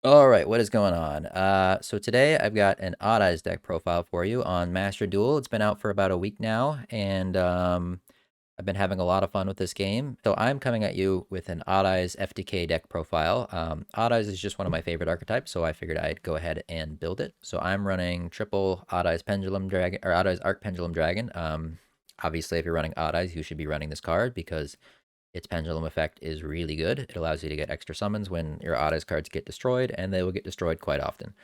All right, what is going on? So today I've got an Odd Eyes deck profile for you on Master Duel. It's been out for about a week now, and I've been having a lot of fun with this game. So I'm coming at you with an Odd Eyes FTK deck profile. Odd Eyes is just one of my favorite archetypes, so I figured I'd go ahead and build it. So I'm running triple Odd Eyes Pendulum Dragon or Odd Eyes Arc Pendulum Dragon. Obviously, if you're running Odd Eyes, you should be running this card because its pendulum effect is really good. It allows you to get extra summons when your Odd Eyes cards get destroyed, and they will get destroyed quite often.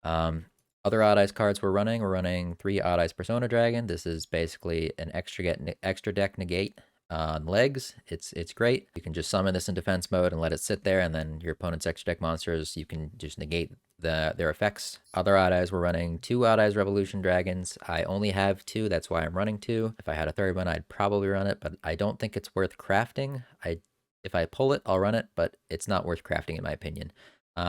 Um, Other Odd Eyes cards we're running 3 Odd Eyes Persona Dragon. This is basically an extra deck negate on legs. It's great. You can just summon this in defense mode and let it sit there, and then your opponent's extra deck monsters, you can just negate their effects. Other Odd Eyes, we're running 2 Odd Eyes Revolution Dragons. I only have 2, that's why I'm running 2. If I had a third one, I'd probably run it, but I don't think it's worth crafting. If I pull it, I'll run it, but it's not worth crafting in my opinion.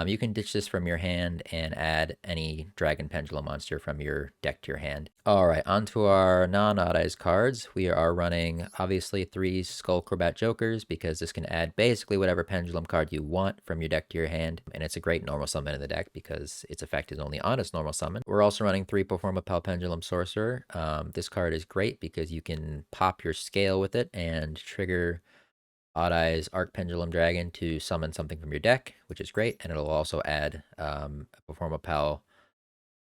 You can ditch this from your hand and add any Dragon Pendulum monster from your deck to your hand. All right, onto our non-Odd Eyes cards. We are running, obviously, 3 Skull Crobat Jokers because this can add basically whatever Pendulum card you want from your deck to your hand, and it's a great normal summon in the deck because its effect is only on its normal summon. We're also running 3 Performapal Pendulum Sorcerer. This card is great because you can pop your scale with it and trigger Odd Eyes Arc Pendulum Dragon to summon something from your deck, which is great, and it'll also add a Performapal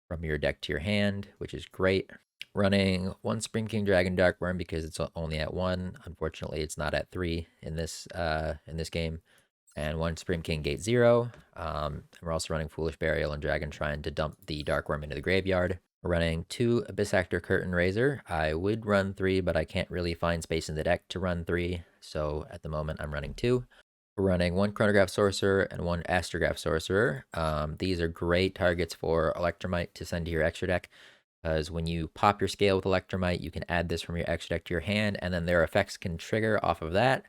from your deck to your hand, which is great. Running 1 Supreme King Dragon Darkworm because it's only at 1. Unfortunately, it's not at 3 in this game. And 1 Supreme King Gate 0. We're also running Foolish Burial and Dragon Shrine to dump the Darkworm into the graveyard. We're running 2 Abyss Actor Curtain Raiser. I would run 3, but I can't really find space in the deck to run 3, so at the moment I'm running 2. We're running 1 Chronograph Sorcerer and 1 Astrograph Sorcerer. These are great targets for Electromite to send to your extra deck, because when you pop your scale with Electromite, you can add this from your extra deck to your hand, and then their effects can trigger off of that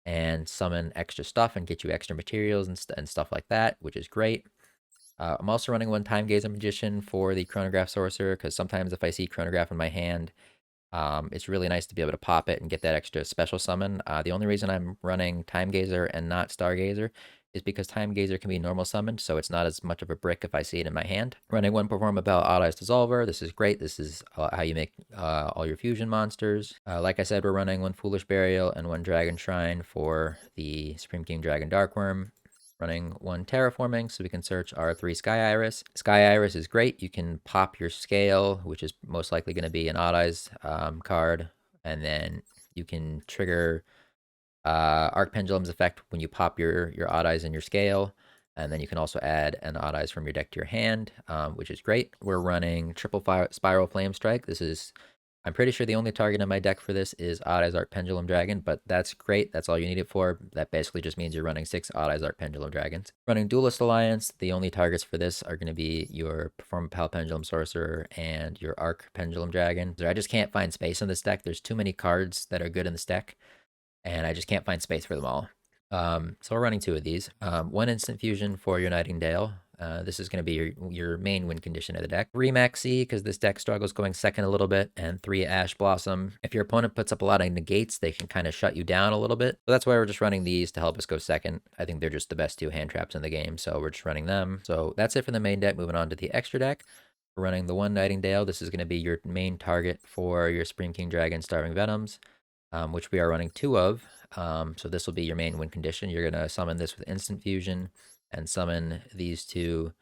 and summon extra stuff and get you extra materials and stuff like that, which is great. I'm also running 1 Time Gazer Magician for the Chronograph Sorcerer, because sometimes if I see Chronograph in my hand, it's really nice to be able to pop it and get that extra special summon. The only reason I'm running Time Gazer and not Stargazer is because Time Gazer can be normal summoned, so it's not as much of a brick if I see it in my hand. Running 1 Performapal Odd Eyes Dissolver. This is great. This is how you make all your fusion monsters. Like I said, we're running 1 Foolish Burial and 1 Dragon Shrine for the Supreme King Dragon Darkworm. Running 1 Terraforming so we can search our 3 Sky Iris. Sky Iris is great. You can pop your scale, which is most likely going to be an Odd Eyes card, and then you can trigger Arc Pendulum's effect when you pop your Odd Eyes in your scale, and then you can also add an Odd Eyes from your deck to your hand, which is great. We're running triple Spiral Flame Strike. I'm pretty sure the only target in my deck for this is Odd Eyes Arc Pendulum Dragon, but that's great. That's all you need it for. That basically just means you're running 6 Odd Eyes Arc Pendulum Dragons. Running Duelist Alliance, the only targets for this are going to be your Performapal Pendulum Sorcerer and your Arc Pendulum Dragon. I just can't find space in this deck. There's too many cards that are good in this deck, and I just can't find space for them all. So we're running 2 of these. 1 Instant Fusion for your Nightingale. This is going to be your main win condition of the deck. 3 Maxi, because this deck struggles going second a little bit, and 3 Ash Blossom. If your opponent puts up a lot of negates, they can kind of shut you down a little bit. So that's why we're just running these to help us go second. I think they're just the best 2 hand traps in the game, so we're just running them. So that's it for the main deck. Moving on to the extra deck. We're running the 1 Nightingale. This is going to be your main target for your Supreme King Dragon Starving Venoms, which we are running 2 of. So this will be your main win condition. You're going to summon this with Instant Fusion and summon these 2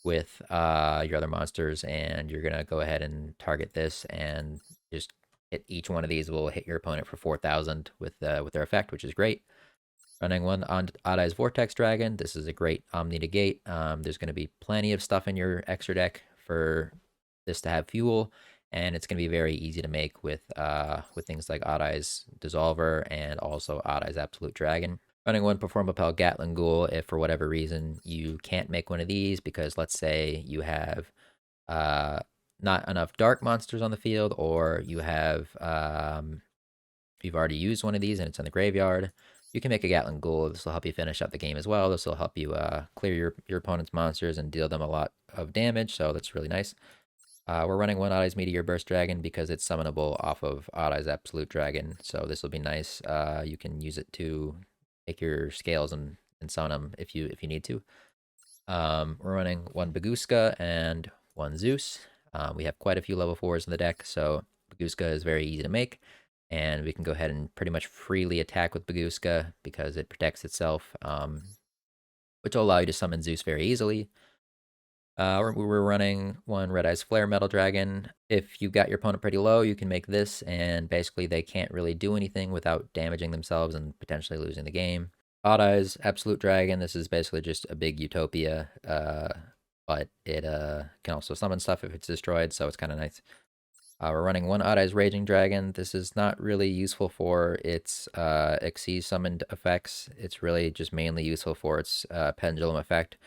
with your other monsters, and you're going to go ahead and target this and just hit each one of these will hit your opponent for 4,000 with their effect, which is great. Running 1 on Odd Eyes Vortex Dragon. This is a great Omni Negate. There's going to be plenty of stuff in your extra deck for this to have fuel, and it's going to be very easy to make with things like Odd Eyes Dissolver and also Odd Eyes Absolute Dragon. Running 1 Performapal Gatling Ghoul if for whatever reason you can't make one of these because let's say you have not enough dark monsters on the field, or you have you've already used one of these and it's in the graveyard, you can make a Gatling Ghoul. This will help you finish up the game as well. This will help you clear your opponent's monsters and deal them a lot of damage, so that's really nice. We're running 1 Odd Eyes Meteor Burst Dragon because it's summonable off of Odd Eyes Absolute Dragon, so this will be nice. You can use it to take your scales and summon them if you need to. We're running one Baguska and one Zeus. We have quite a few level 4s in the deck, so Baguska is very easy to make, and we can go ahead and pretty much freely attack with Baguska because it protects itself, which will allow you to summon Zeus very easily. We're running one Red Eyes Flare Metal Dragon. If you got your opponent pretty low, you can make this, and basically they can't really do anything without damaging themselves and potentially losing the game. Odd Eyes Absolute Dragon. This is basically just a big Utopia, but it can also summon stuff if it's destroyed, so it's kind of nice. We're running one Odd Eyes Raging Dragon. This is not really useful for its Xyz summoned effects. It's really just mainly useful for its Pendulum effect,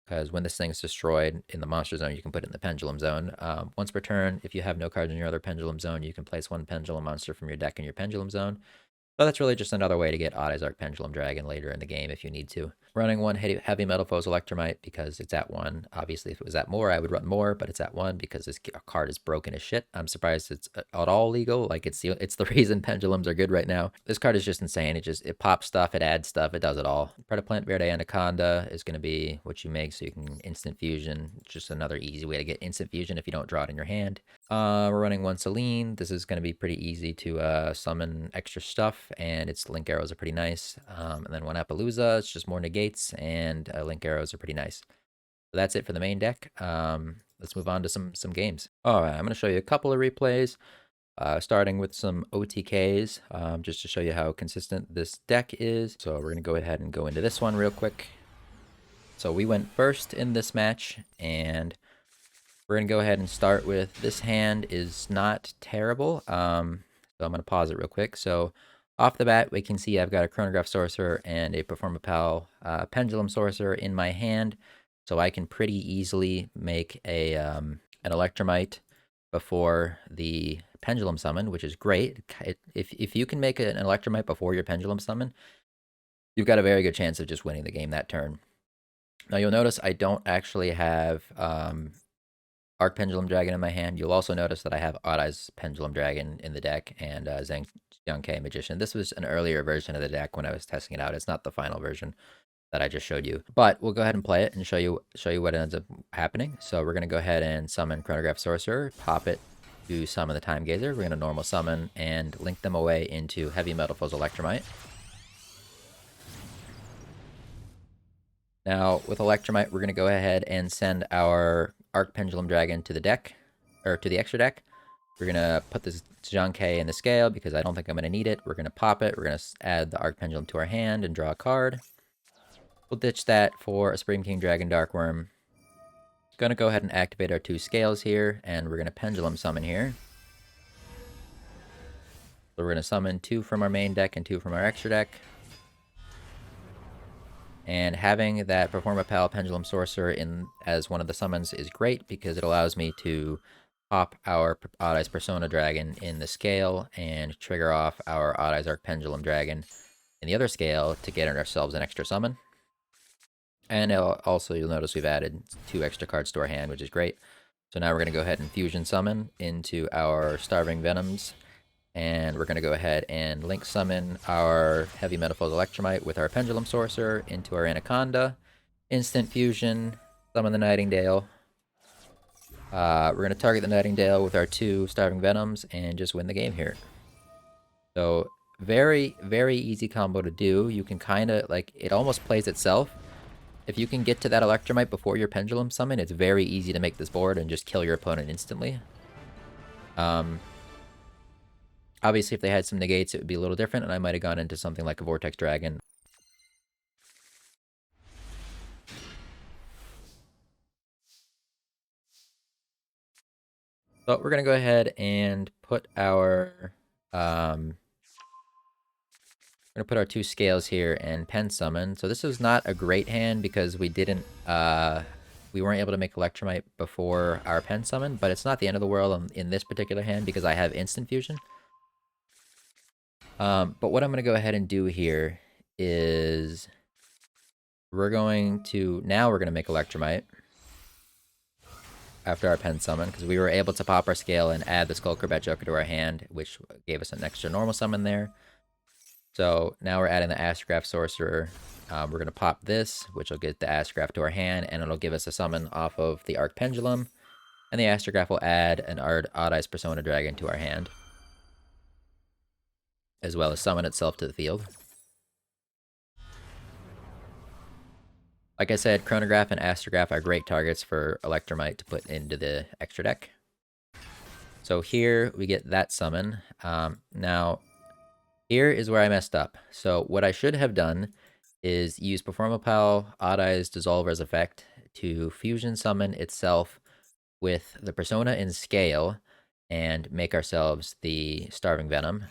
because when this thing's destroyed in the monster zone, you can put it in the pendulum zone. Once per turn, if you have no cards in your other pendulum zone, you can place one pendulum monster from your deck in your pendulum zone. So that's really just another way to get Odd Eyes Arc Pendulum Dragon later in the game if you need to. Running one Heavy Metal Foes Electromite because it's at 1. Obviously, if it was at more, I would run more, but it's at 1 because this card is broken as shit. I'm surprised it's at all legal. Like, it's the reason pendulums are good right now. This card is just insane. It pops stuff, it adds stuff, it does it all. Predaplant Verde Anaconda is going to be what you make so you can instant fusion. Just another easy way to get instant fusion if you don't draw it in your hand. We're running one Selene. This is going to be pretty easy to summon extra stuff, and its link arrows are pretty nice. And then one Appaloosa, it's just more negates, and link arrows are pretty nice. So that's it for the main deck. Let's move on to some games. All right, I'm going to show you a couple of replays, starting with some OTKs, just to show you how consistent this deck is. So we're going to go ahead and go into this one real quick. So we went first in this match, and we're going to go ahead and start with this hand is not terrible. So I'm going to pause it real quick. So off the bat, we can see I've got a Chronograph Sorcerer and a Performapal Pendulum Sorcerer in my hand. So I can pretty easily make an Electromite before the Pendulum Summon, which is great. If you can make an Electromite before your Pendulum Summon, you've got a very good chance of just winning the game that turn. Now you'll notice I don't actually have Arc Pendulum Dragon in my hand. You'll also notice that I have Odd Eyes Pendulum Dragon in the deck and Xiangke Magician. This was an earlier version of the deck when I was testing it out. It's not the final version that I just showed you, but we'll go ahead and play it and show you what ends up happening. So we're going to go ahead and summon Chronograph Sorcerer, pop it to summon the Time Gazer. We're going to normal summon and link them away into Heavy Metal Foes Electromite. Now, with Electromite, we're going to go ahead and send our Arc Pendulum Dragon to the deck, or to the extra deck. We're going to put this Xiangke in the scale because I don't think I'm going to need it. We're going to pop it. We're going to add the Arc Pendulum to our hand and draw a card. We'll ditch that for a Supreme King Dragon Darkworm. Going to go ahead and activate our 2 scales here, and we're going to Pendulum Summon here. So we're going to summon 2 from our main deck and 2 from our extra deck. And having that Performapal Pendulum Sorcerer in as one of the summons is great because it allows me to pop our Odd Eyes Persona Dragon in the scale and trigger off our Odd Eyes Arc Pendulum Dragon in the other scale to get ourselves an extra summon. And also, you'll notice we've added 2 extra cards to our hand, which is great. So now we're going to go ahead and Fusion Summon into our Starving Venoms. And we're going to go ahead and link summon our Heavy Metal Foes Electromite with our Pendulum Sorcerer into our Anaconda. Instant Fusion, summon the Nightingale. We're going to target the Nightingale with our 2 Starving Venoms and just win the game here. So very, very easy combo to do. You can kind of, like, it almost plays itself. If you can get to that Electromite before your Pendulum Summon, it's very easy to make this board and just kill your opponent instantly. Obviously, if they had some negates, it would be a little different, and I might have gone into something like a Vortex Dragon. So we're going to go ahead and put our... we're going to put our 2 scales here and Pen Summon. So this is not a great hand because we didn't... we weren't able to make Electromite before our Pen Summon, but it's not the end of the world in this particular hand because I have Instant Fusion. But what I'm going to go ahead and do here is we're going to make Electromite after our Pen Summon, because we were able to pop our scale and add the Skullcurbat Joker to our hand, which gave us an extra normal summon there. So now we're adding the Astrograph Sorcerer. We're going to pop this, which will get the Astrograph to our hand, and it'll give us a summon off of the Arc Pendulum. And the Astrograph will add an Odd-Eyes Persona Dragon to our hand, as well as summon itself to the field. Like I said, Chronograph and Astrograph are great targets for Electrumite to put into the extra deck. So here we get that summon. Now, here is where I messed up. So what I should have done is use Performapal Odd-Eyes Dissolver's effect to fusion summon itself with the Persona in Scale and make ourselves the Starving Venom.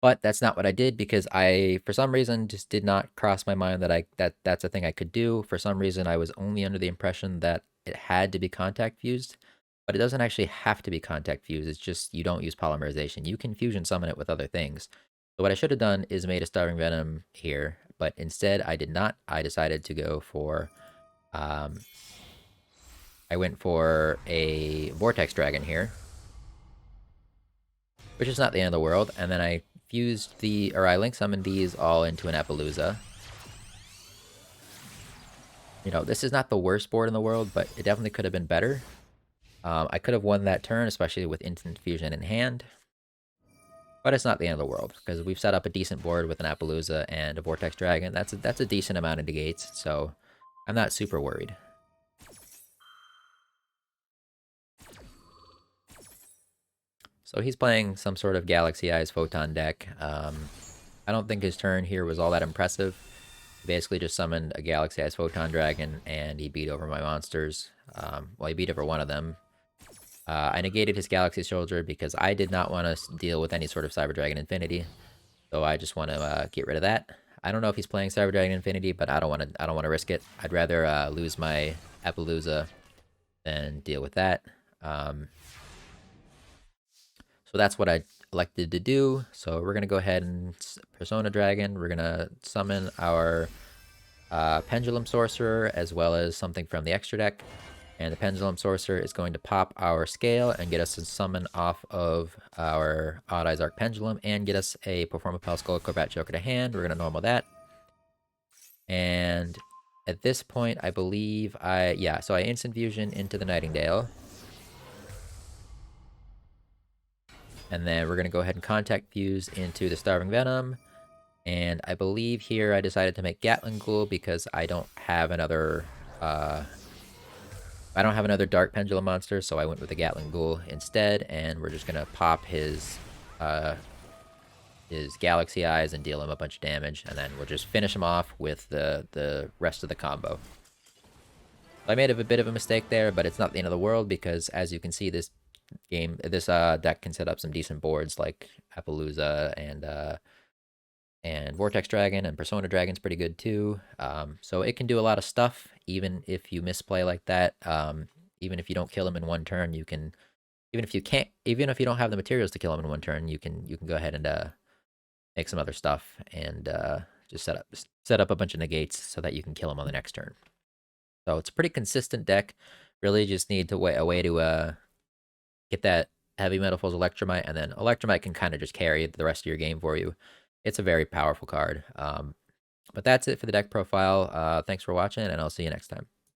But that's not what I did because I, for some reason, just did not cross my mind that that's a thing I could do. For some reason, I was only under the impression that it had to be contact fused, but it doesn't actually have to be contact fused. It's just you don't use polymerization. You can fusion summon it with other things. So what I should have done is made a Starving Venom here, but instead I did not. I decided to go for, I went for a Vortex Dragon here, which is not the end of the world, and then I fused I link summoned these all into an Apollousa. You know, this is not the worst board in the world, but it definitely could have been better. I could have won that turn, especially with Instant Fusion in hand. But it's not the end of the world, because we've set up a decent board with an Apollousa and a Vortex Dragon. That's a decent amount of negates, so I'm not super worried. So he's playing some sort of Galaxy Eyes Photon deck. I don't think his turn here was all that impressive. He basically just summoned a Galaxy Eyes Photon Dragon, and he beat over my monsters. Well, he beat over one of them. I negated his Galaxy Soldier because I did not want to deal with any sort of Cyber Dragon Infinity. So I just want to get rid of that. I don't know if he's playing Cyber Dragon Infinity, but I don't want to risk it. I'd rather lose my Apollousa than deal with that. So that's what I elected to do. So we're going to go ahead and Persona Dragon. We're going to summon our Pendulum Sorcerer as well as something from the extra deck. And the Pendulum Sorcerer is going to pop our Scale and get us a summon off of our Odd-Eyes Arc Pendulum and get us a Performapal Skull Corbat Joker to hand. We're going to normal that. And at this point, I believe so I Instant Fusion into the Nightingale. And then we're going to go ahead and Contact Fuse into the Starving Venom. And I believe here I decided to make Gatling Ghoul because I don't have another Dark Pendulum monster, so I went with the Gatling Ghoul instead, and we're just gonna pop his Galaxy Eyes and deal him a bunch of damage, and then we'll just finish him off with the rest of the combo. I made a bit of a mistake there, but it's not the end of the world because, as you can see, this deck can set up some decent boards like Apollousa and Vortex Dragon, and Persona Dragon's pretty good too. So it can do a lot of stuff, even if you misplay like that. Even if you don't kill him in one turn, you can. Even if you don't have the materials to kill him in one turn, you can go ahead and make some other stuff and just set up a bunch of negates so that you can kill him on the next turn. So it's a pretty consistent deck. Really, just need to a way to get that Heavy Metal Foes Electrumite, and then Electrumite can kind of just carry the rest of your game for you. It's a very powerful card. But that's it for the deck profile. Thanks for watching, and I'll see you next time.